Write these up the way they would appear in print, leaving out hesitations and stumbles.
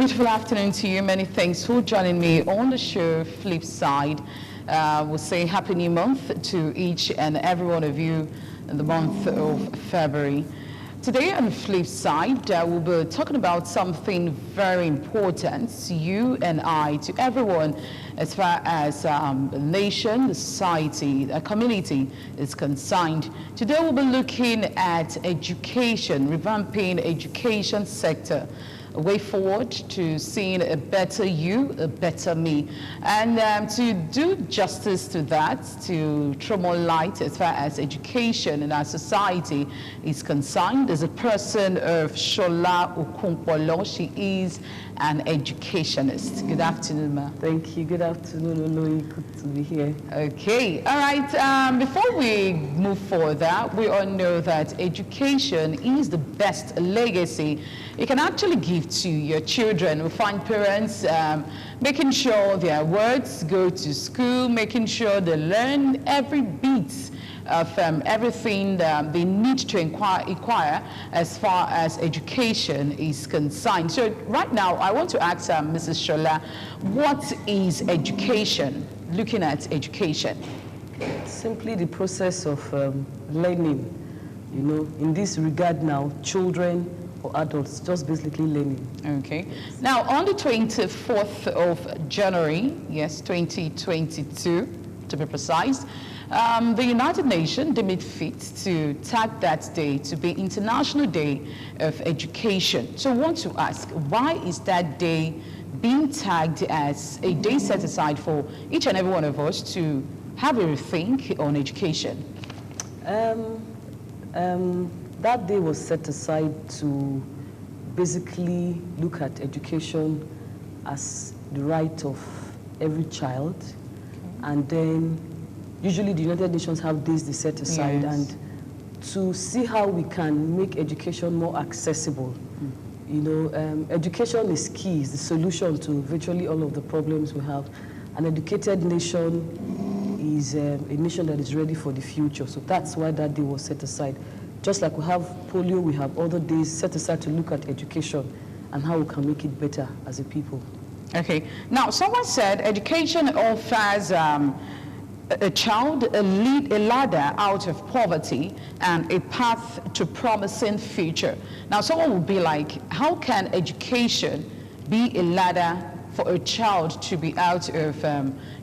beautiful afternoon to you. Many thanks for joining me on the show Flipside. We'll say Happy New Month to each and every one of you in the month of February. Today on Flipside, we'll be talking about something very important to you and I, to everyone, as far as the nation, the society, the community is concerned. Today we'll be looking at education, revamping education sector, a way forward to seeing a better you, a better me. And to do justice to that, to throw more light as far as education in our society is concerned, there's a person of Shola Okunpolo. She is an educationist. Good afternoon, ma. Thank you. Good afternoon, Oloyi. Good to be here. Okay. All right. Before we move further, we all know that education is the best legacy you can actually give to your children. We find parents making sure their words go to school, making sure they learn every bit of everything they need to acquire as far as education is concerned. So right now, I want to ask Mrs. Shola, what is education? Looking at education. Simply the process of learning. You know, in this regard now, children or adults, just basically learning. Okay. Now, on the 24th of January, yes, 2022, to be precise, the United Nations deemed it fit to tag that day to be International Day of Education. So I want to ask, why is that day being tagged as a day set aside for each and every one of us to have a rethink on education? That day was set aside to basically look at education as the right of every child. Okay. And then usually the United Nations have days they set aside, yes, and to see how we can make education more accessible. You know, education is key, is the solution to virtually all of the problems we have. An educated nation is a nation that is ready for the future. So that's why that day was set aside. Just like we have polio, we have other days set aside to look at education and how we can make it better as a people. Okay. Now, someone said education offers a child a ladder out of poverty and a path to promising future. Now, someone would be like, how can education be a ladder for a child to be out of,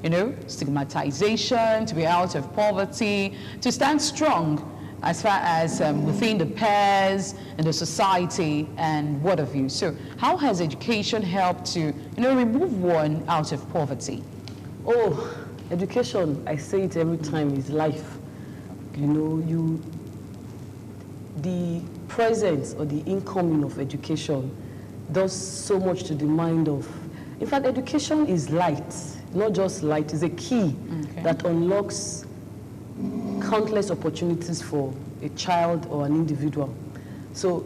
you know, stigmatization, to be out of poverty, to stand strong as far as within the peers and the society and what have you? So how has education helped to, you know, remove one out of poverty? Oh, education, I say it every time, is life. You know, the presence or the incoming of education does so much to the mind of, in fact, education is light, not just light, it's a key, okay, that unlocks countless opportunities for a child or an individual. So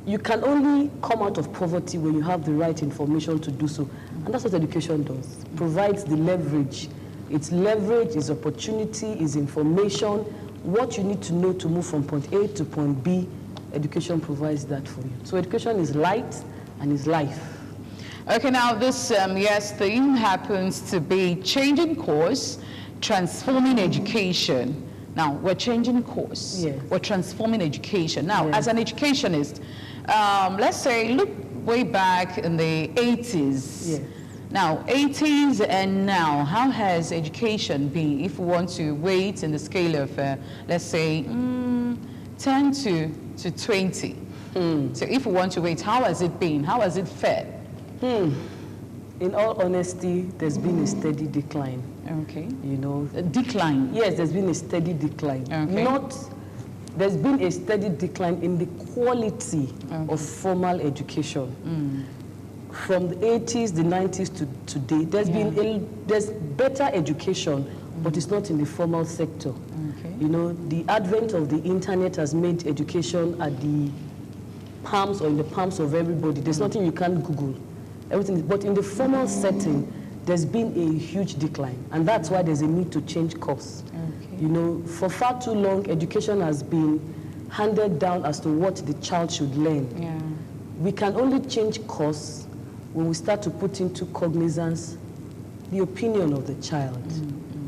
you can only come out of poverty when you have the right information to do so. And that's what education does. Provides the leverage. It's leverage, it's opportunity, it's information. What you need to know to move from point A to point B, education provides that for you. So education is light and is life. Okay, now this yes, thing happens to be changing course, transforming education. Now, we're changing course. Yes. We're transforming education. Now, yes, as an educationist, let's say, look way back in the 80s. Yes. Now, 80s and now, how has education been, if we want to weight in the scale of, let's say, 10 to 20? So if we want to weight, how has it been? How has it fared? In all honesty, there's been a steady decline. Okay. You know, a decline? Yes, there's been a steady decline. Okay. There's been a steady decline in the quality, okay, of formal education. From the 80s, the 90s to today, there's better education, but it's not in the formal sector. Okay. You know, the advent of the internet has made education at the palms or in the palms of everybody. There's nothing you can't Google. Everything, but in the formal setting, there's been a huge decline, and that's why there's a need to change course. Okay. You know, for far too long, education has been handed down as to what the child should learn. Yeah. We can only change course when we start to put into cognizance the opinion of the child,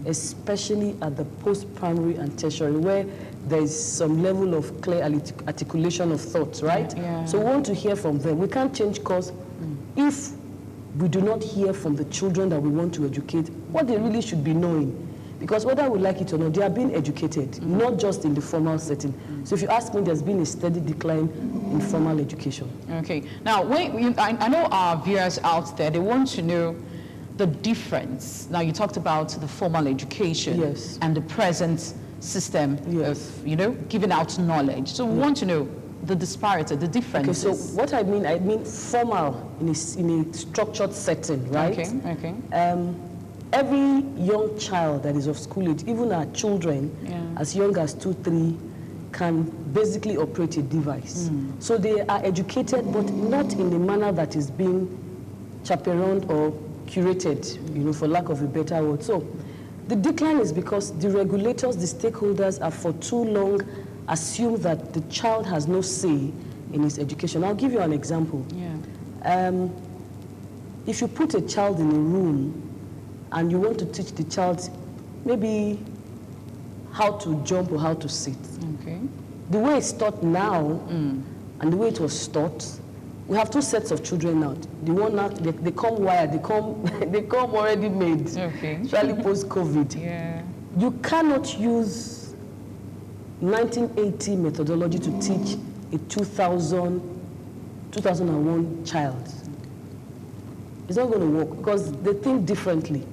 especially at the post-primary and tertiary, where there's some level of clear articulation of thoughts, right? Yeah. So we want to hear from them. We can't change course if we do not hear from the children that we want to educate what they really should be knowing. Because whether we like it or not, they are being educated, not just in the formal setting. So if you ask me, there's been a steady decline in formal education. Okay. Now, I know our viewers out there, they want to know the difference. Now, you talked about the formal education and the present system of, giving out knowledge. So we want to know the disparity, the differences. Okay, so what I mean formal in a structured setting, right? Okay. Every young child that is of school age, even our children, as young as 2, 3, can basically operate a device. So they are educated, but not in the manner that is being chaperoned or curated, for lack of a better word. So the decline is because the regulators, the stakeholders, are for too long assumed that the child has no say in his education. I'll give you an example. If you put a child in a room and you want to teach the child maybe how to jump or how to sit. The way it's taught now and the way it was taught, we have 2 sets of children now. The one now, they come wired, they come already made, especially post-COVID. You cannot use 1980 methodology to teach a 2001 child. It's not going to work because they think differently.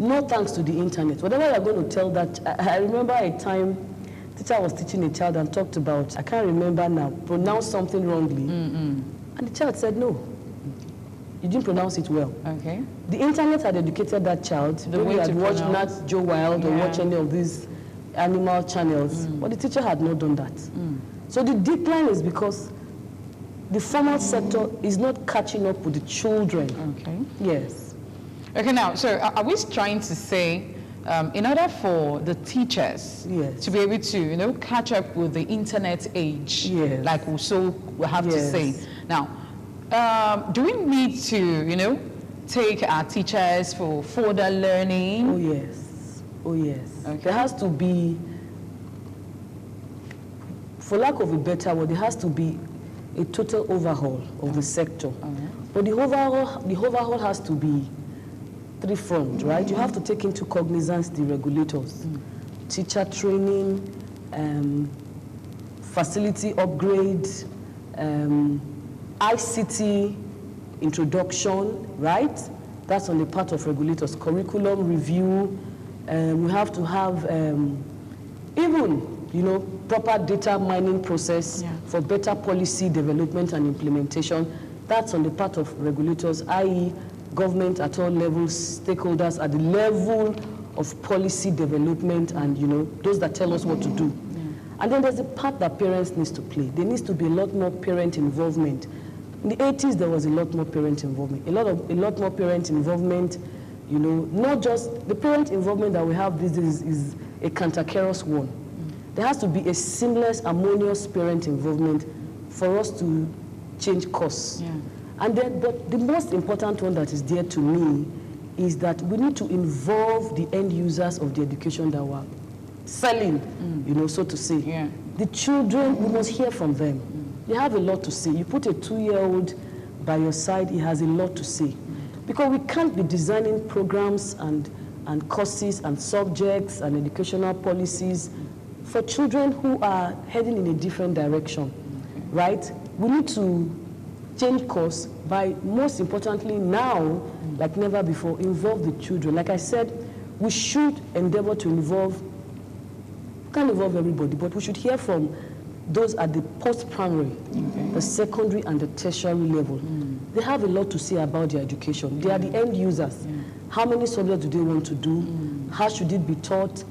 No thanks to the internet. Whatever you're going to tell that, I remember a time, teacher was teaching a child and talked about, I can't remember now, pronounced something wrongly. And the child said, no, you didn't pronounce it well. The internet had educated that child. Maybe he had watched Nat Joe Wild or watched any of these animal channels, but the teacher had not done that. So the decline is because the formal sector is not catching up with the children. Yes. Okay, now, so are we trying to say, in order for the teachers to be able to, catch up with the internet age, like we have to say. Now, do we need to, take our teachers for further learning? Oh, yes. There has to be, for lack of a better word, there has to be a total overhaul of the sector. But the overhaul has to be 3-front, right? You have to take into cognizance the regulators, teacher training, facility upgrade, ICT introduction, right? That's on the part of regulators. Curriculum review. We have to have even, proper data mining process for better policy development and implementation. That's on the part of regulators, i.e. government at all levels, stakeholders at the level of policy development and, those that tell us what to do. And then there's a part that parents need to play. There needs to be a lot more parent involvement. In the 80s, there was a lot more parent involvement. A lot more parent involvement, not just the parent involvement that we have these days is a cantankerous one. There has to be a seamless, harmonious parent involvement for us to change course. And then, but the most important one that is there to me is that we need to involve the end users of the education that we're selling, so to say. The children, we must hear from them. They have a lot to say. You put a 2-year-old by your side, he has a lot to say. Because we can't be designing programs and courses and subjects and educational policies for children who are heading in a different direction, right? We need to change course by, most importantly now, like never before, involve the children. Like I said, we should endeavor to involve, we can't involve everybody, but we should hear from those at the post-primary, the secondary and the tertiary level. They have a lot to say about their education. They are the end users. How many subjects do they want to do? How should it be taught?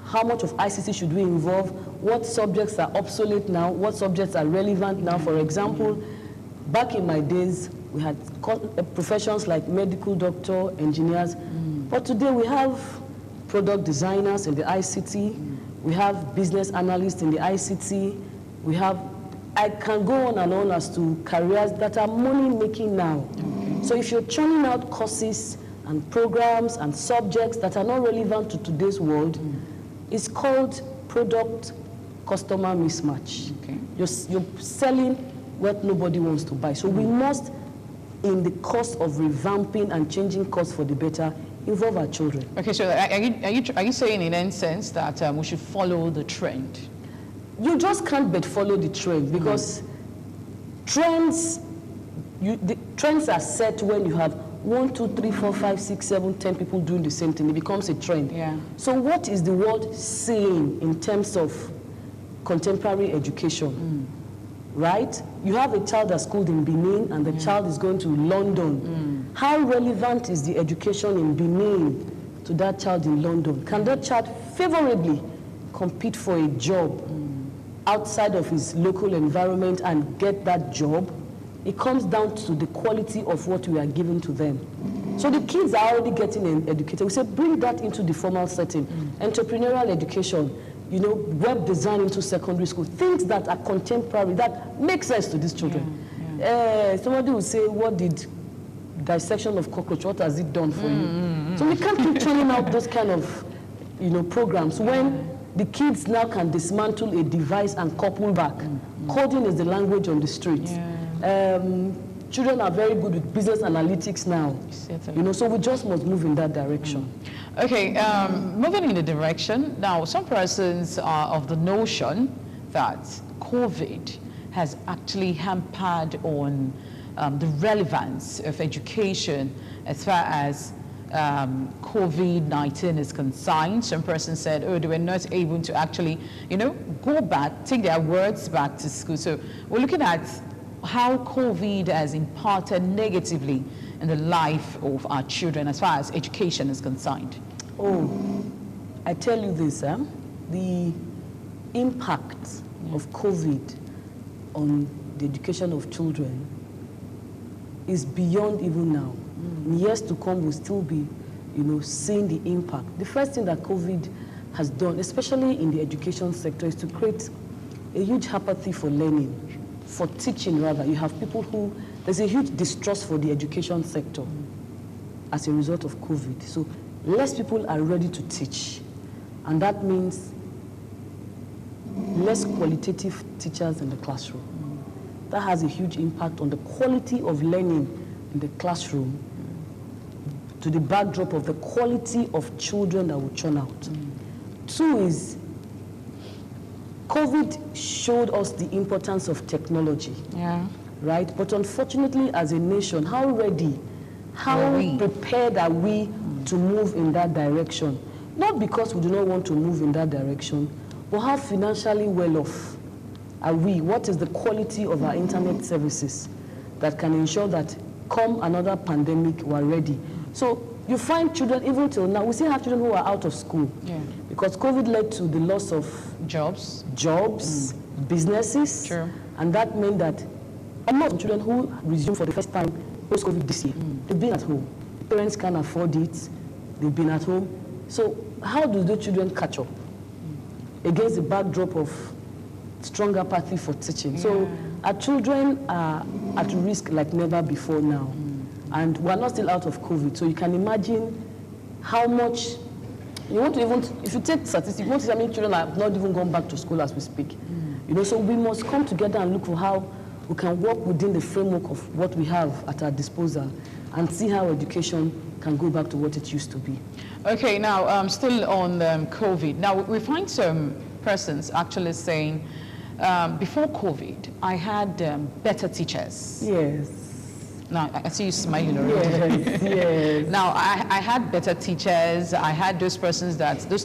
How much of ICT should we involve? What subjects are obsolete now? What subjects are relevant now? For example, back in my days, we had professions like medical doctor, engineers, but today we have product designers in the ICT, we have business analysts in the ICT, I can go on and on as to careers that are money making now. So if you're churning out courses and programs and subjects that are not relevant to today's world, it's called product-customer mismatch. Okay. You're selling what nobody wants to buy. So we must, in the course of revamping and changing course for the better, involve our children. Okay, so are you saying in any sense that we should follow the trend? You just can't but follow the trend, because trends are set when you have 1, 2, 3, 4, 5, 6, 7, 10 people doing the same thing. It becomes a trend. Yeah. So what is the world saying in terms of contemporary education? Right? You have a child that's schooled in Benin and the child is going to London. How relevant is the education in Benin to that child in London? Can that child favorably compete for a job outside of his local environment and get that job? It comes down to the quality of what we are giving to them. So the kids are already getting educated. We say bring that into the formal setting. Entrepreneurial education, you know, web design into secondary school, things that are contemporary, that make sense to these children. Somebody will say, what did dissection of cockroach, what has it done for you? So we can't keep churning out those kind of, you know, programs when the kids now can dismantle a device and couple back. Coding is the language on the street. Children are very good with business analytics now. You know, so we just must move in that direction. Okay, moving in the direction, now some persons are of the notion that COVID has actually hampered on the relevance of education as far as COVID-19 is concerned. Some persons said, oh, they were not able to actually, you know, go back, take their words back to school. So we're looking at how COVID has imparted negatively in the life of our children as far as education is concerned. Oh, I tell you this, the impact of COVID on the education of children is beyond even now. In years to come, we'll still be, you know, seeing the impact. The first thing that COVID has done, especially in the education sector, is to create a huge apathy for learning, for teaching rather. You have people who, there's a huge distrust for the education sector as a result of COVID. So less people are ready to teach. And that means less qualitative teachers in the classroom. That has a huge impact on the quality of learning in the classroom, to the backdrop of the quality of children that will churn out. Two is, COVID showed us the importance of technology, right? But unfortunately, as a nation, how ready, how prepared are we to move in that direction? Not because we do not want to move in that direction, but how financially well off are we? What is the quality of our internet services that can ensure that come another pandemic, we're ready? So you find children, even till now, we still have children who are out of school because COVID led to the loss of jobs, businesses, and that meant that almost children who resumed for the first time post-COVID this year, they've been at home. Parents can't afford it, they've been at home. So how do the children catch up against the backdrop of strong apathy for teaching? So our children are at risk like never before now. And we're not still out of COVID. So you can imagine how much, you want to even, if you take statistics, you want to see how many children have not even gone back to school as we speak. You know, so we must come together and look for how we can work within the framework of what we have at our disposal and see how education can go back to what it used to be. Okay, now still on COVID. Now we find some persons actually saying, before COVID, I had better teachers. Yes. Now, I see you smiling already. Yes, yes. Now, I had better teachers. I had those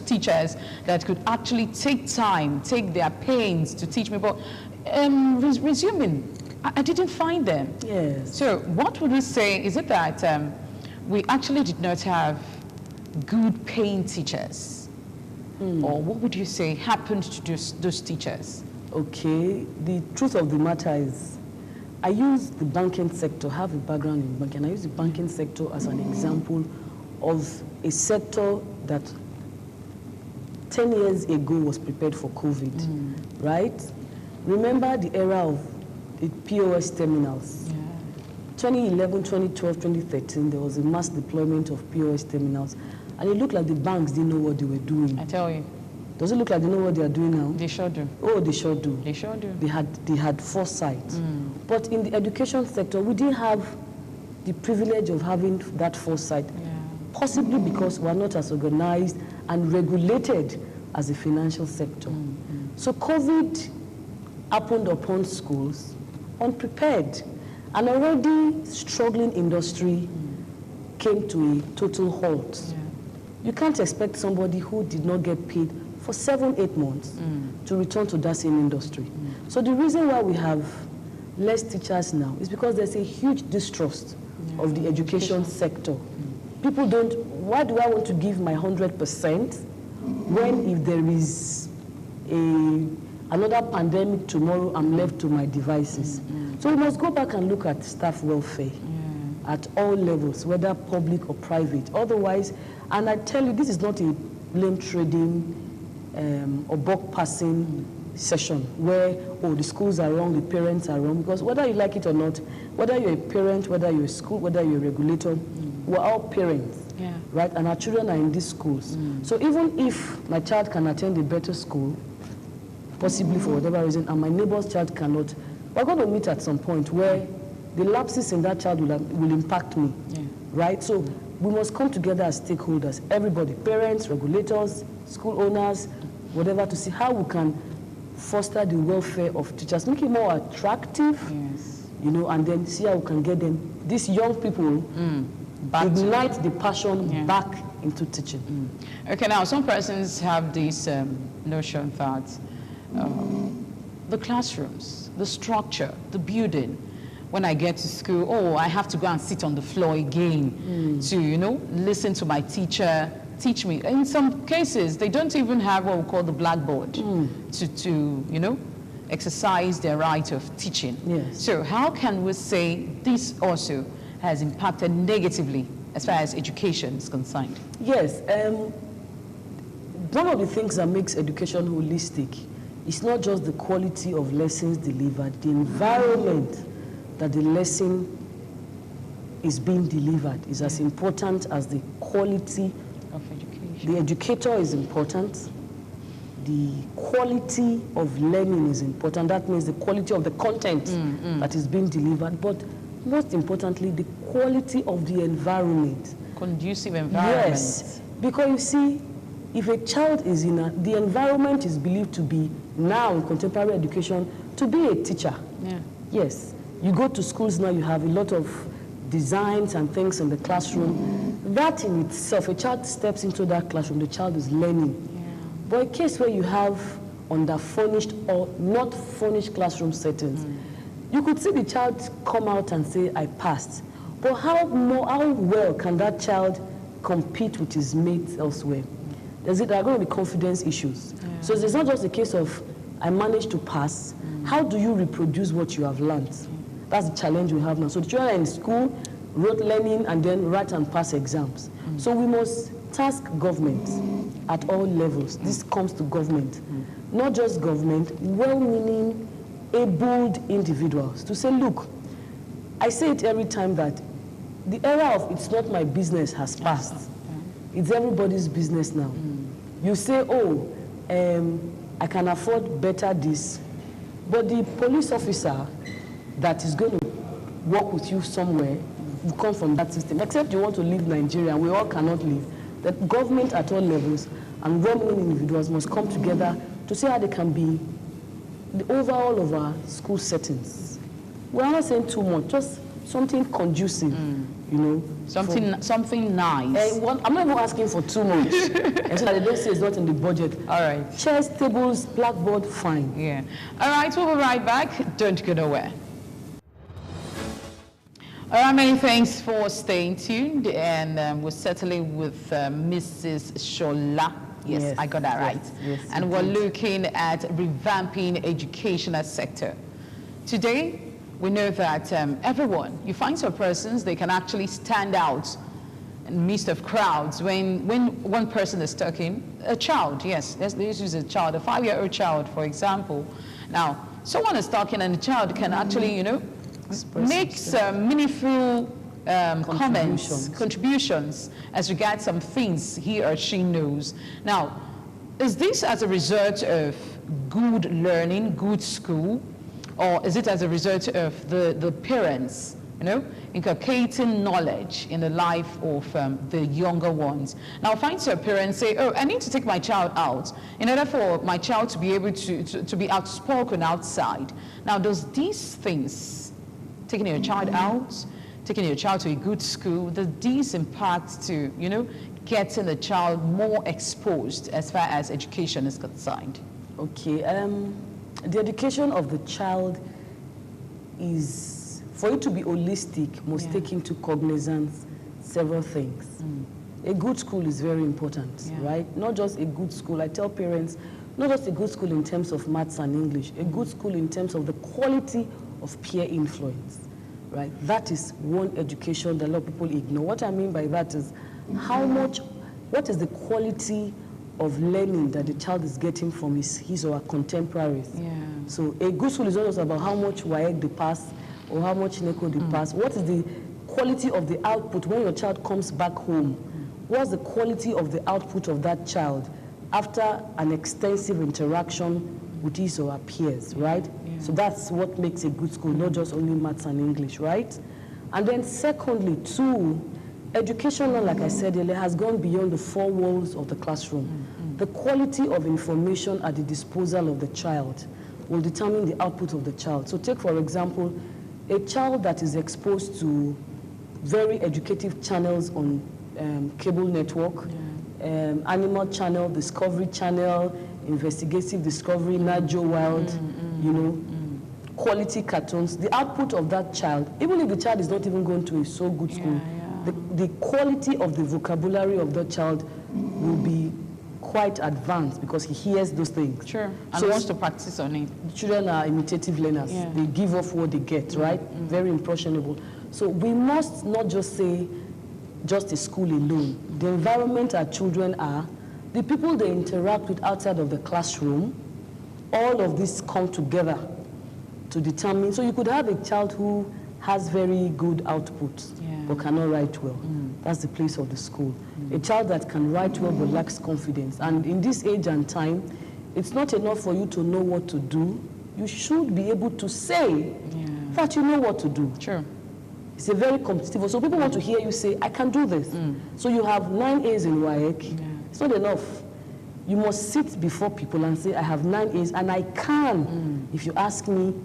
teachers that could actually take time, take their pains to teach me. But resuming, I didn't find them. Yes. So what would we say? Is it that we actually did not have good paying teachers? Or what would you say happened to those teachers? Okay, the truth of the matter is, I use the banking sector, have a background in banking. I use the banking sector as an example of a sector that 10 years ago was prepared for COVID, right? Remember the era of the POS terminals. 2011, 2012, 2013, there was a mass deployment of POS terminals, and it looked like the banks didn't know what they were doing. I tell you. Does it look like they know what they are doing now? They sure do. Oh, they sure do. They sure do. They had foresight. But in the education sector, we didn't have the privilege of having that foresight, possibly because we're not as organized and regulated as the financial sector. So COVID happened upon schools unprepared. An already struggling industry came to a total halt. You can't expect somebody who did not get paid for 7-8 months to return to that same industry. So the reason why we have less teachers now is because there's a huge distrust of the education sector. People don't, why do I want to give my 100% when if there is another pandemic tomorrow, I'm left to my devices? So we must go back and look at staff welfare at all levels, whether public or private. Otherwise, and I tell you, this is not a blame trading or buck passing session where, oh, the schools are wrong, the parents are wrong, because whether you like it or not, whether you're a parent, whether you're a school, whether you're a regulator, we're all parents, right? And our children are in these schools. So even if my child can attend a better school, possibly for whatever reason, and my neighbor's child cannot, we're going to meet at some point where the lapses in that child will impact me, right? So we must come together as stakeholders, everybody, parents, regulators, school owners, whatever, to see how we can foster the welfare of teachers, make it more attractive, you know, and then see how we can get them, these young people, ignite the passion back into teaching. Okay, now some persons have this notion that the classrooms, the structure, the building, when I get to school, oh, I have to go and sit on the floor again to, you know, listen to my teacher teach me. In some cases, they don't even have what we call the blackboard to, you know, exercise their right of teaching. So how can we say this also has impacted negatively as far as education is concerned? Yes, one of the things that makes education holistic is not just the quality of lessons delivered, the environment that the lesson is being delivered is as important as the quality of education. The educator is important. The quality of learning is important. That means the quality of the content that is being delivered. But most importantly, the quality of the environment. Conducive environment. Yes, because you see, if a child is in the environment is believed to be now in contemporary education to be a teacher. Yes, you go to schools now, you have a lot of designs and things in the classroom. That in itself, a child steps into that classroom, the child is learning. But a case where you have under-furnished or not furnished classroom settings, you could see the child come out and say, I passed. But how well can that child compete with his mates elsewhere? There are going to be confidence issues. So it's not just a case of, I managed to pass. How do you reproduce what you have learned? That's the challenge we have now. So the children are in school, rote learning, and then write and pass exams. So we must task government at all levels. This comes to government. Not just government, well-meaning, abled individuals to say, look, I say it every time that the era of it's not my business has passed. It's everybody's business now. You say, oh, I can afford better this, but the police officer that is going to work with you somewhere will come from that system, except you want to leave Nigeria, we all cannot leave. The government at all levels and well-meaning individuals must come together to see how they can be the overall of our school settings. We're not saying too much, just something conducive, you know. Something nice. I'm not even asking for too much. And so that they don't say it's not in the budget. All right. Chairs, tables, blackboard, fine. Yeah. All right, we'll be right back. Don't go nowhere. All right, many thanks for staying tuned. And we're certainly with Mrs. Shola. Yes, I got that right. Yes, and we're looking at revamping educational sector. Today, we know that everyone, you find some persons, they can actually stand out in the midst of crowds when one person is talking. A child, yes, let's use a child, a 5-year-old child, for example. Now, someone is talking and the child can actually, you know, make some meaningful comments, contributions as regards some things he or she knows. Now, is this as a result of good learning, good school, or is it as a result of the parents, inculcating knowledge in the life of the younger ones? Now, find some parents say, oh, I need to take my child out in order for my child to be able to be outspoken outside. Now, does these things, taking your child out, taking your child to a good school, does these impact to, getting the child more exposed as far as education is concerned? Okay, the education of the child is, for it to be holistic, must take into cognizance several things. A good school is very important, right? Not just a good school. I tell parents, not just a good school in terms of maths and English, a good school in terms of the quality of peer influence, right? That is one education that a lot of people ignore. What I mean by that is what is the quality of learning that the child is getting from his or her contemporaries. So a good school is not just about how much WAEC they pass or how much NECO they pass. What is the quality of the output when your child comes back home? What's the quality of the output of that child after an extensive interaction with his or her peers, right? So that's what makes a good school, not just only maths and English, right? And then secondly, too, education, like I said earlier, has gone beyond the four walls of the classroom. The quality of information at the disposal of the child will determine the output of the child. So take, for example, a child that is exposed to very educative channels on cable network, Animal Channel, Discovery Channel, Investigative Discovery, Nat Geo Wild, quality cartoons. The output of that child, even if the child is not even going to a so good school, the quality of the vocabulary of that child will be quite advanced because he hears those things. Sure, and wants to practice on it. Children are imitative learners. They give off what they get, right? Very impressionable. So we must not just say just a school alone. The environment our children are, the people they interact with outside of the classroom, all of this come together to determine. So you could have a child who has very good output but cannot write well. That's the place of the school. A child that can write well but lacks confidence. And in this age and time, it's not enough for you to know what to do. You should be able to say that you know what to do. Sure. It's a very competitive. So people want to hear you say, I can do this. So you have 9 A's in WAEC. It's not enough. You must sit before people and say, I have 9 A's and I can, if you ask me,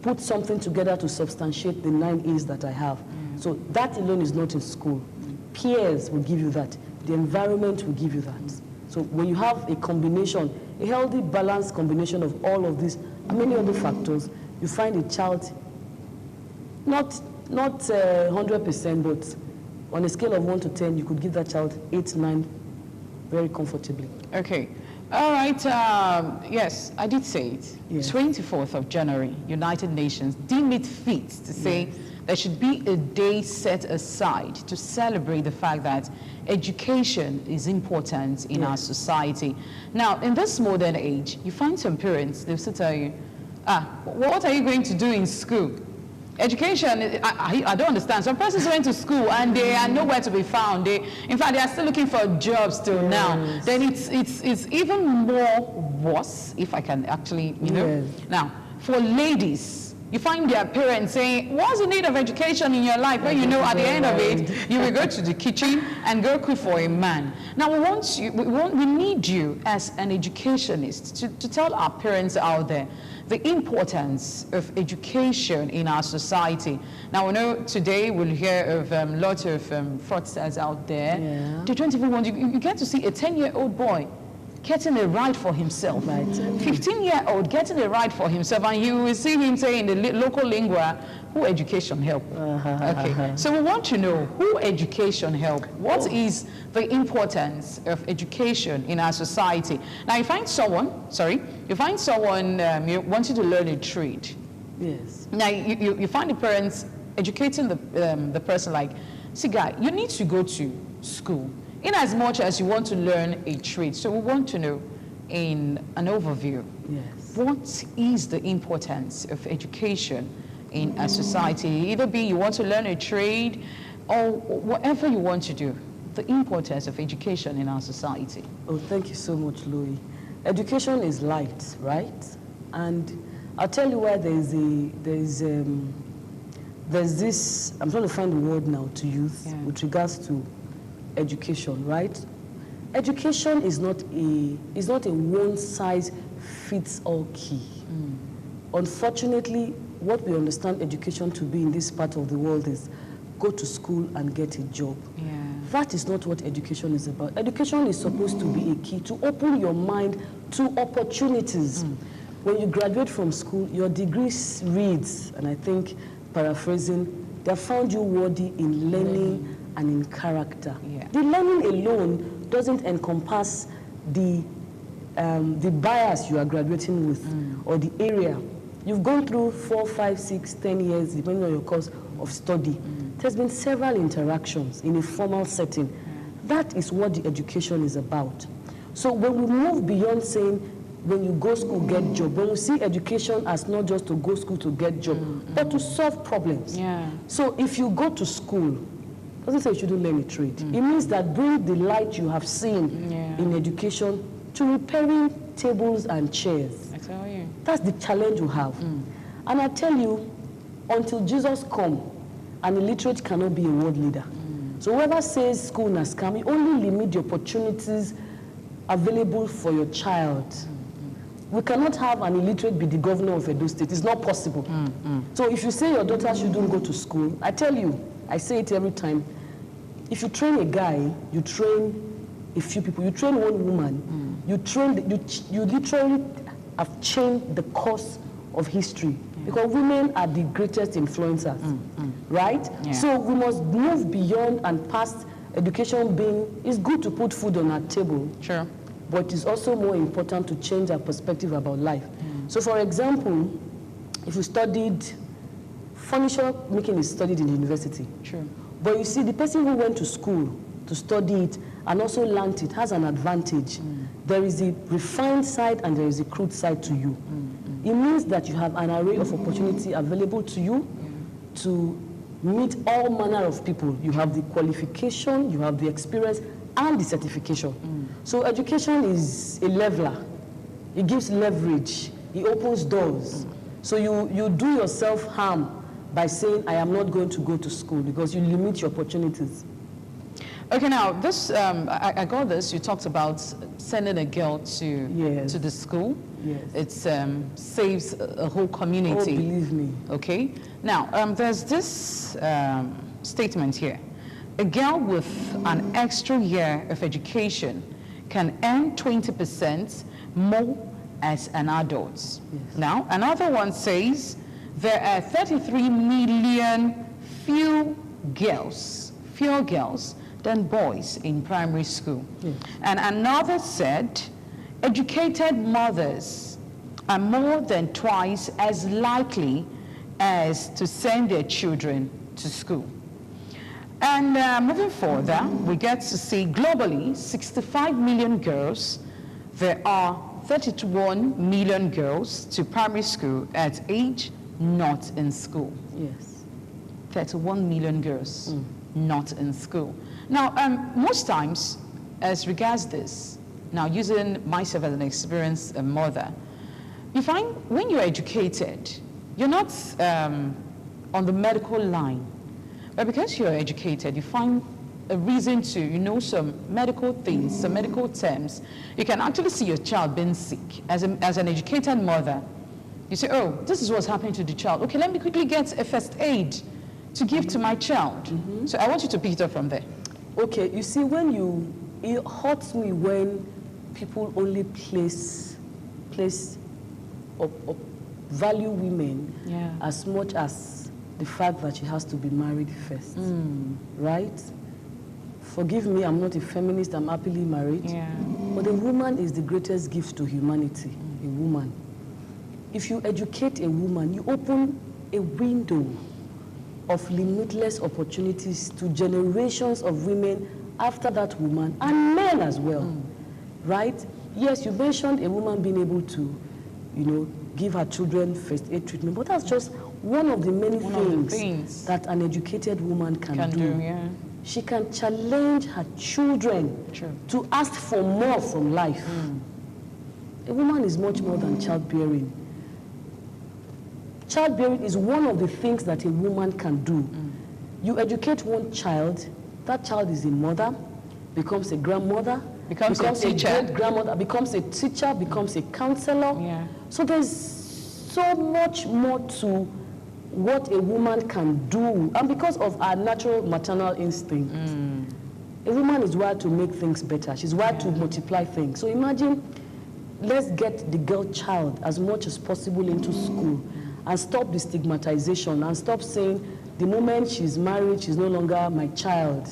put something together to substantiate the 9 A's that I have. So that alone is not in school. Peers will give you that. The environment will give you that. So when you have a combination, a healthy, balanced combination of all of these and many other factors, you find a child not 100%, but on a scale of 1 to 10, you could give that child 8, 9 very comfortably. Okay. All right. Yes, I did say it. 24th of January, United Nations deemed it fit to say there should be a day set aside to celebrate the fact that education is important in our society. Now, in this modern age, you find some parents, they'll still tell you, what are you going to do in school? Education, I don't understand. Some persons went to school and they are nowhere to be found. In fact, they are still looking for jobs till now. Then it's even more worse, if I can actually, Now, for ladies, you find their parents saying, what's the need of education in your life? Well, you know, at the end of it, you will go to the kitchen and go cook for a man. Now, we need you as an educationist to tell our parents out there the importance of education in our society. Now, we know today we'll hear of lots of fraudsters out there. They don't even want you get to see a 10-year-old boy getting a ride for himself. 15-year-old getting a ride for himself, and you will see him say in the local lingua, who education help? Okay, so we want to know, who education help? What is the importance of education in our society? Now, you find someone you wanted to learn a trade. Yes. Now, you find the parents educating the person like, see guy, you need to go to school in as much as you want to learn a trade. So we want to know, in an overview, what is the importance of education in a society. Either be you want to learn a trade or whatever you want to do. The importance of education in our society. Oh, thank you so much, Louis. Education is light, right? And I'll tell you why there's this, I'm trying to find the word now to use with regards to education, right? Education is not a one-size-fits-all key. Unfortunately, what we understand education to be in this part of the world is go to school and get a job. That is not what education is about. Education is supposed to be a key to open your mind to opportunities. When you graduate from school, your degree reads, and I think, paraphrasing, they have found you worthy in learning and in character. The learning alone doesn't encompass the bias you are graduating with or the area. You've gone through 4, 5, 6, 10 years, depending on your course of study. There's been several interactions in a formal setting. That is what the education is about. So when we move beyond saying, when you go school, get job, when we see education as not just to go school to get job, but to solve problems. So if you go to school, doesn't say you shouldn't learn a trade. It means that bring the light you have seen in education to repairing tables and chairs. I tell you. That's the challenge we have. And I tell you, until Jesus comes, an illiterate cannot be a world leader. So whoever says school na scam, you only limit the opportunities available for your child. We cannot have an illiterate be the governor of Edo State. It's not possible. So if you say your daughter shouldn't go to school, I tell you, I say it every time, if you train a guy, you train a few people, you train one woman, you literally have changed the course of history. Because women are the greatest influencers, right? So we must move beyond and past education being, it's good to put food on our table, but it's also more important to change our perspective about life. So for example, if you studied, furniture making is studied in the university. But you see, the person who went to school to study it and also learned it has an advantage. There is a refined side and there is a crude side to you. It means that you have an array of opportunity available to you to meet all manner of people. You have the qualification, you have the experience, and the certification. So education is a leveler. It gives leverage. It opens doors. So you do yourself harm by saying, I am not going to go to school, because you limit your opportunities. Okay, now this I got this. You talked about sending a girl to the school. It saves a whole community. Oh, believe me. Okay. Now there's this statement here: a girl with an extra year of education can earn 20% more as an adult. Now another one says there are 33 million fewer girls than boys in primary school. And another said, educated mothers are more than twice as likely as to send their children to school. And moving further, we get to see globally 65 million girls. There are 31 million girls to primary school at age not in school. 31 million girls not in school. Now, most times, as regards this, now using myself as an experienced mother, you find when you're educated, you're not on the medical line, but because you're educated, you find a reason to, you know, some medical things, some medical terms. You can actually see your child being sick. As an educated mother, you say, oh, this is what's happening to the child. Okay, let me quickly get a first aid to give to my child. So I want you to pick it up from there. Okay, you see, it hurts me when people only place or value women as much as the fact that she has to be married first, right? Forgive me, I'm not a feminist, I'm happily married. But a woman is the greatest gift to humanity, a woman. If you educate a woman, you open a window of limitless opportunities to generations of women after that woman, and men as well, right? Yes, you mentioned a woman being able to, you know, give her children first aid treatment, but that's just one of the many One things that an educated woman can do. Yeah. She can challenge her children to ask for more from life. A woman is much more than childbearing. Childbearing is one of the things that a woman can do. You educate one child, that child is a mother, becomes a grandmother, becomes a teacher, great-grandmother, becomes a teacher, becomes a counselor. Yeah. So there's so much more to what a woman can do. And because of our natural maternal instinct, a woman is wired to make things better. She's wired to multiply things. So imagine, let's get the girl child as much as possible into school and stop the stigmatization and stop saying the moment she's married, she's no longer my child.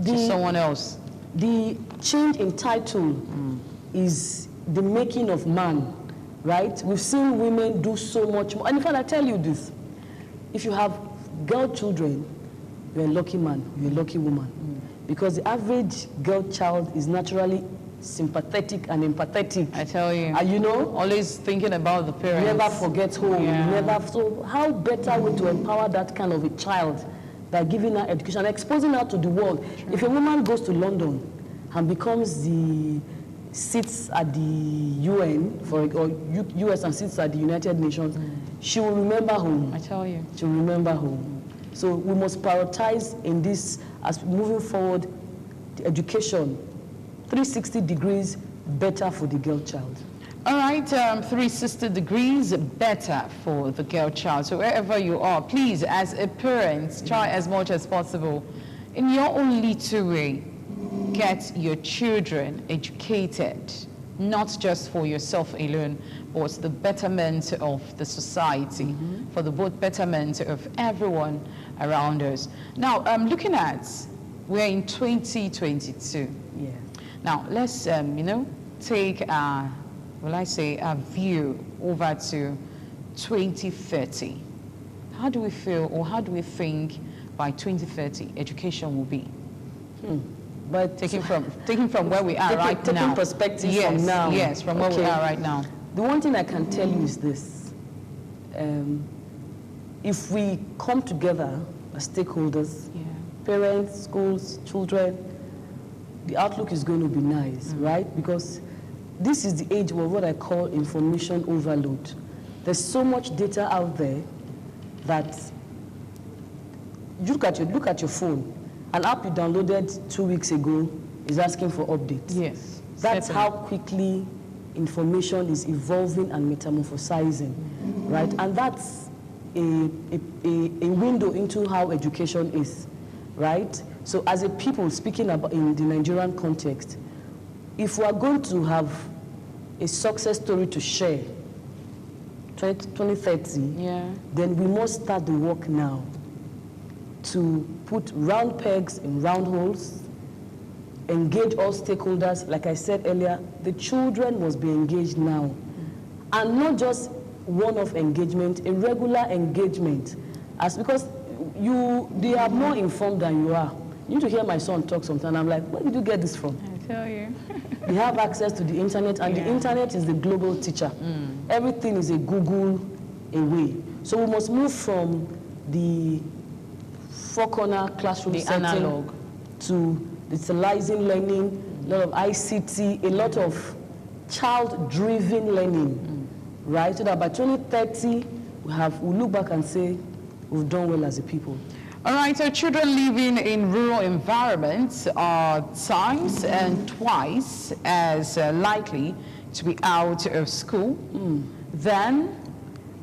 She's someone else. The change in title is the making of man, right? We've seen women do so much more. And in fact, I tell you this, if you have girl children, you're a lucky man, you're a lucky woman. Because the average girl child is naturally sympathetic and empathetic. I tell you. And you know? Always thinking about the parents. Never forget home. Yeah. Never. So how better way to empower that kind of a child by giving her education, exposing her to the world. If a woman goes to London and becomes sits at the UN or US and sits at the United Nations, she will remember home. I tell you. She will remember home. So we must prioritize in this, as moving forward, the education, 360 degrees better for the girl child. All right, 360 degrees better for the girl child. So wherever you are, please, as a parent, try as much as possible, in your own little way, get your children educated, not just for yourself alone, but the betterment of the society, for the both betterment of everyone around us. Now, looking at, we're in 2022. Yeah. Now, let's, take a view over to 2030. How do we feel, or how do we think by 2030 education will be? But taking from where we are right now. Taking perspective from now. Yes, from where we are right now. The one thing I can tell you is this. If we come together as stakeholders, parents, schools, children, the outlook is going to be nice, right? Because this is the age of what I call information overload. There's so much data out there that you look at your phone. An app you downloaded 2 weeks ago is asking for updates. Yes. That's how quickly information is evolving and metamorphosizing, right? And that's a window into how education is, right? So as a people, speaking about in the Nigerian context, if we are going to have a success story to share, 2030, then we must start the work now to put round pegs in round holes, engage all stakeholders. Like I said earlier, the children must be engaged now. And not just one-off engagement, a regular engagement. Because they are more informed than you are. You need to hear my son talk sometimes. I'm like, where did you get this from? I tell you. They have access to the internet, and the internet is the global teacher. Everything is a Google away. So we must move from the four-corner classroom setting analog to digitalizing learning, a lot of ICT, a lot of child-driven learning, right? So that by 2030, we'll look back and say, we've done well as a people. All right, so children living in rural environments are times and twice as likely to be out of school than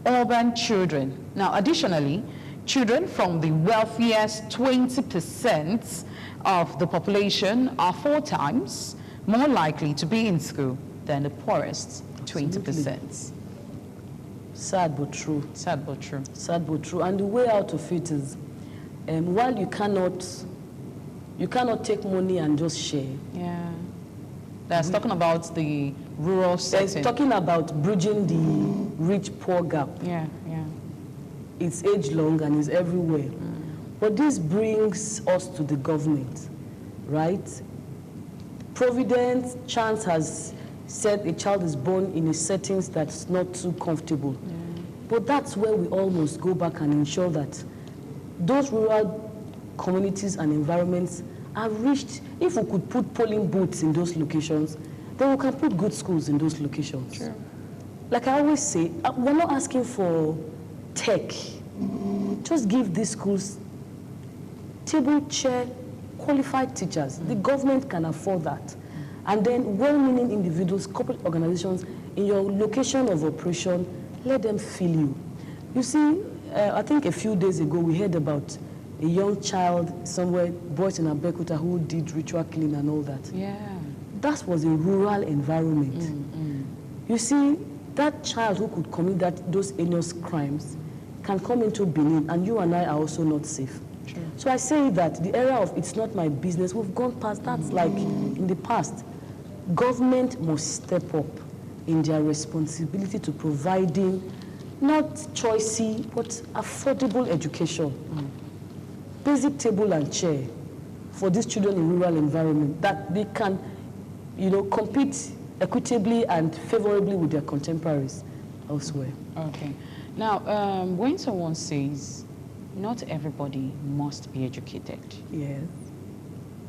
urban children. Now, additionally, children from the wealthiest 20% of the population are 4 times more likely to be in school than the poorest 20%. Absolutely. Sad but true. Sad but true. Sad but true. And the way out of it is, while you cannot take money and just share. Yeah. That's talking about the rural setting. It's talking about bridging the rich-poor gap. Yeah. It's age-long and it's everywhere. But this brings us to the government, right? Providence, chance has said a child is born in a setting that's not too comfortable. But that's where we all must go back and ensure that those rural communities and environments are reached. If we could put polling booths in those locations, then we can put good schools in those locations. Sure. Like I always say, we're not asking for tech. Just give these schools table, chair, qualified teachers. The government can afford that. And then well-meaning individuals, corporate organizations, in your location of operation, let them feel you. You see, I think a few days ago we heard about a young child somewhere, boys in Abeokuta, who did ritual killing and all that. Yeah. That was a rural environment. You see, that child who could commit those heinous crimes can come into Benin, and you and I are also not safe. Sure. So I say that the era of it's not my business, we've gone past that. Like in the past. Government must step up in their responsibility to providing not choicey, but affordable education. Basic table and chair for these children in rural environment, that they can, compete equitably and favorably with their contemporaries elsewhere. Okay. Now, when someone says not everybody must be educated, Yes.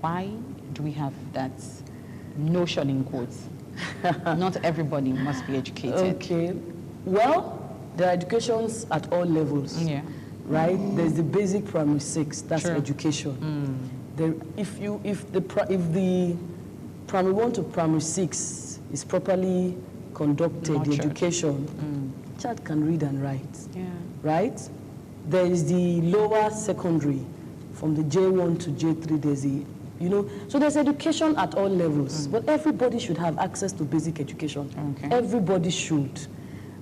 why do we have that notion in quotes? Not everybody must be educated. Okay. Well, there are educations at all levels. Yeah. Right? There's the basic primary 6, that's Sure. education. If the primary 1 to primary 6 is properly conducted, the Nurtured. education, child can read and write. Yeah. Right? There is the lower secondary, from the J1 to J3, there's the, so there's education at all levels. But everybody should have access to basic education. Okay. Everybody should.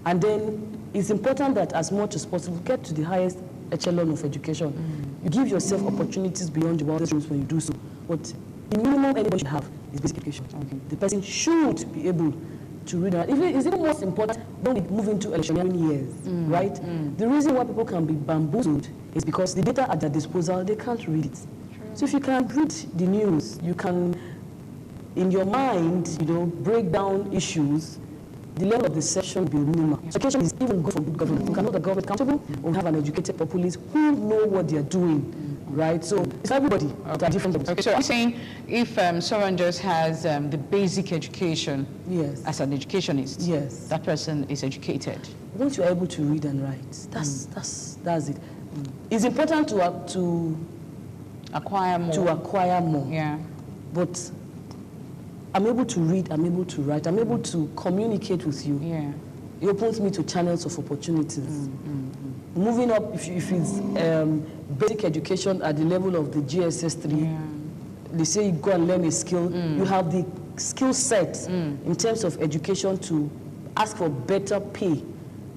And then it's important that as much as possible, get to the highest echelon of education. You give yourself opportunities beyond your wildest dreams when you do so. But the minimum anybody should have is basic education. Okay. The person should be able to read and write. It's even most important when we move into electioneering years, right? The reason why people can be bamboozled is because the data at their disposal, they can't read it. So if you can read the news, you can, in your mind, break down issues, the level of deception will be minimal. So education is even good for good government. You can hold the government accountable, or have an educated populace who know what they are doing, right? So it's everybody at different levels. Okay, so I'm saying if someone just has the basic education Yes. as an educationist, Yes. that person is educated. Once you're able to read and write, that's it. It's important to Acquire more. acquire more. Yeah. But I'm able to read, I'm able to write, I'm able to communicate with you. Yeah. It opens me to channels of opportunities. Moving up, if it's basic education at the level of the GSS 3, they say you go and learn a skill, you have the skill set in terms of education to ask for better pay,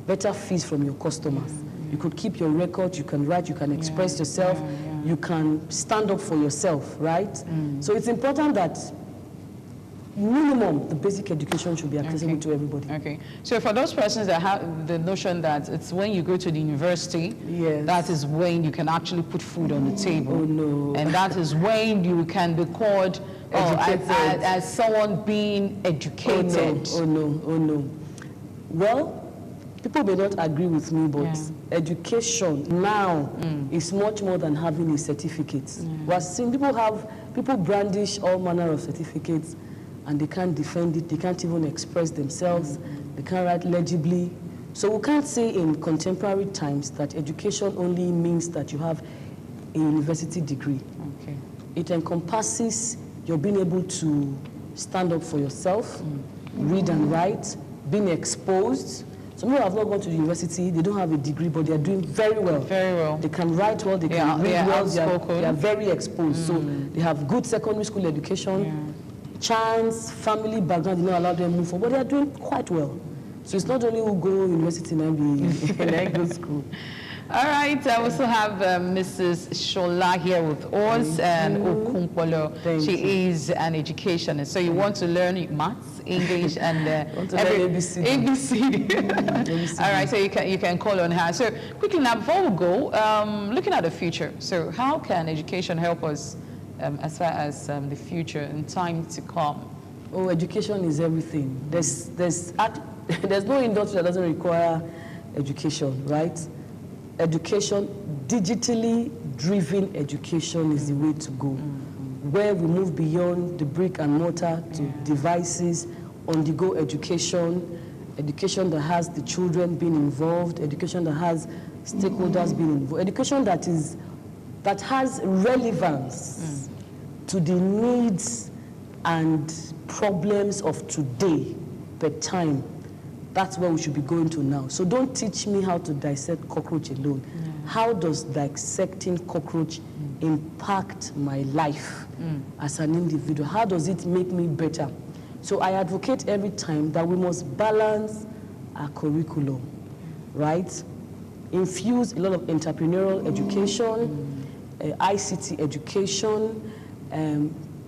better fees from your customers. You could keep your record, you can write, you can express yourself, you can stand up for yourself, right? So it's important that minimum, the basic education should be accessible to everybody. Okay. So for those persons that have the notion that it's when you go to the university, Yes. that is when you can actually put food on the table. Oh, no. And that is when you can be called Educated. as someone being educated. Oh no. Well, people may not agree with me, but education now is much more than having a certificate. We're seeing people brandish all manner of certificates, and they can't defend it, they can't even express themselves, they can't write legibly. So we can't say in contemporary times that education only means that you have a university degree. Okay. It encompasses your being able to stand up for yourself, read and write, being exposed. Some people have not gone to the university, they don't have a degree, but they're doing very well. Very well. They can write well, they can read well, they are very exposed. So they have good secondary school education, chance, family background did not allow them to move forward, but they are doing quite well. So it's not only who go university and be in go school. All right, I also have Mrs. Shola here with us, and Okumpolo. She is an educationist. So you want to learn maths, English, and ABCD. All right, so you can call on her. So quickly now, before we go, looking at the future. So how can education help us as far as the future and time to come? Oh, education is everything. There's no industry that doesn't require education, right? Education, digitally driven education is the way to go, where we move beyond the brick and mortar to devices, on-the-go education, education that has the children being involved, education that has stakeholders being involved, education that has relevance to the needs and problems of today per time. That's where we should be going to now. So don't teach me how to dissect cockroach alone. How does dissecting cockroach impact my life as an individual? How does it make me better? So I advocate every time that we must balance our curriculum, right? Infuse a lot of entrepreneurial education, ICT education,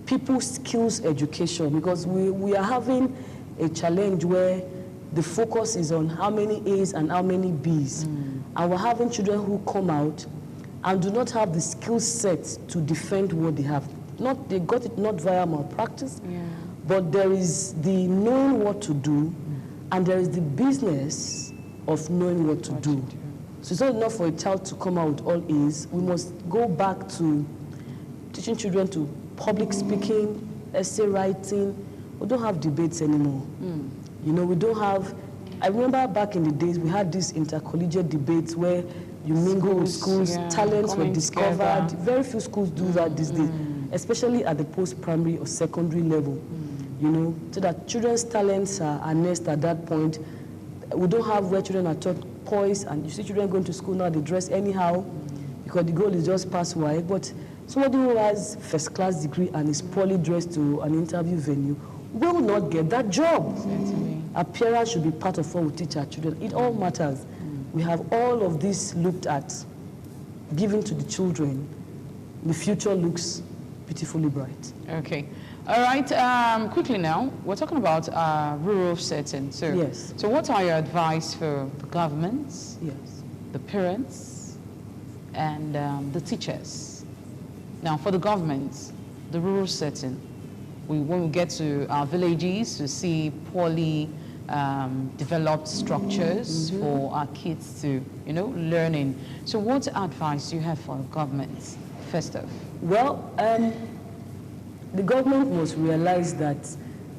people skills education, because we are having a challenge where the focus is on how many A's and how many B's. And we're having children who come out and do not have the skill set to defend what they have. They got it not via malpractice, but there is the knowing what to do, and there is the business of knowing what to do. So it's not enough for a child to come out with all A's. We must go back to teaching children to public speaking, essay writing. We don't have debates anymore. You know, we don't have, I remember back in the days, we had these intercollegiate debates where you mingle with schools, talents were discovered. Very few schools do that these days, especially at the post-primary or secondary level, you know, so that children's talents are nursed at that point. We don't have where children are taught poise, and you see children going to school now, they dress anyhow, because the goal is just pass wide. But somebody who has first-class degree and is poorly dressed to an interview venue will not get that job. Appearance should be part of what we teach our children. It all matters. We have all of this looked at, given to the children. The future looks beautifully bright. Okay. All right. Quickly now, we're talking about rural setting. So, yes. So what are your advice for the governments, the parents, and the teachers? Now, for the governments, the rural setting, when we get to our villages, we see poorly developed structures for our kids to, you know, learning. So what advice do you have for governments, first off? Well, the government must realize that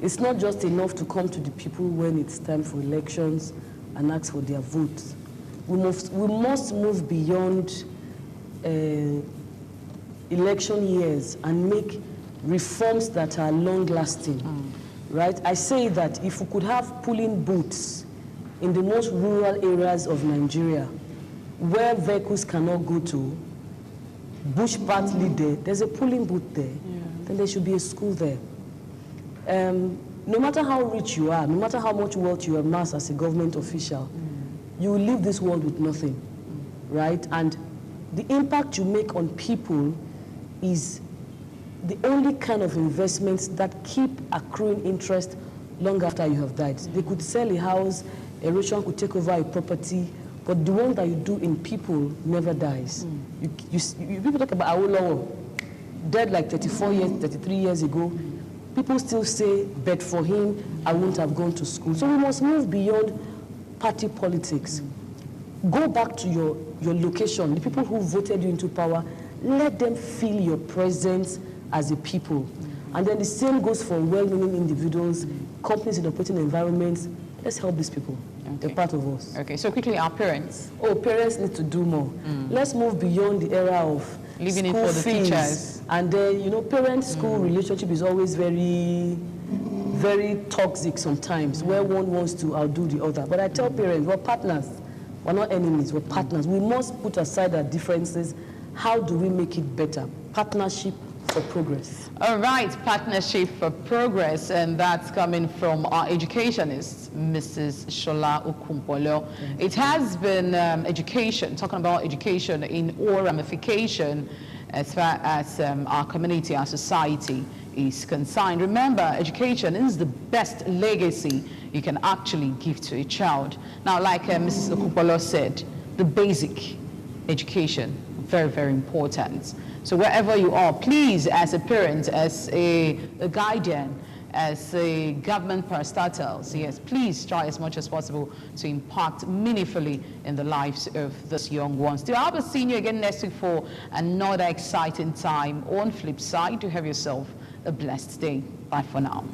it's not just enough to come to the people when it's time for elections and ask for their votes. We must move beyond election years and make reforms that are long-lasting, right? I say that if we could have polling booths in the most rural areas of Nigeria, where vehicles cannot go to, bush partly there's a polling booth there, then there should be a school there. No matter how rich you are, no matter how much wealth you amass as a government official, you will leave this world with nothing, right? And the impact you make on people is the only kind of investments that keep accruing interest long after you have died. They could sell a house, erosion could take over a property, but the one that you do in people never dies. People talk about Awolowo, dead like 34 years, 33 years ago. People still say, but for him, I wouldn't have gone to school. So we must move beyond party politics. Go back to your location, the people who voted you into power, let them feel your presence as a people. And then the same goes for well-meaning individuals, companies in operating environments. Let's help these people. They're part of us. Okay, so quickly, our parents. Oh, parents need to do more. Let's move beyond the era of leaving it school for the fees. Teachers. And then, you know, parent-school relationship is always very, very toxic sometimes, where one wants to outdo the other. But I tell parents, we're partners. We're not enemies, we're partners. We must put aside our differences. How do we make it better? Partnership for progress. All right, partnership for progress, and that's coming from our educationist, Mrs. Shola Okumpolo. It has been education, talking about education in all ramification as far as our community, our society is concerned. Remember, education is the best legacy you can actually give to a child. Now, like Mrs. Okumpolo said, the basic education, very, very important. So wherever you are, please, as a parent, as a guardian, as a government parastatals, yes, please try as much as possible to impact meaningfully in the lives of these young ones. To have a senior again next week for another exciting time on Flipside. Do have yourself a blessed day. Bye for now.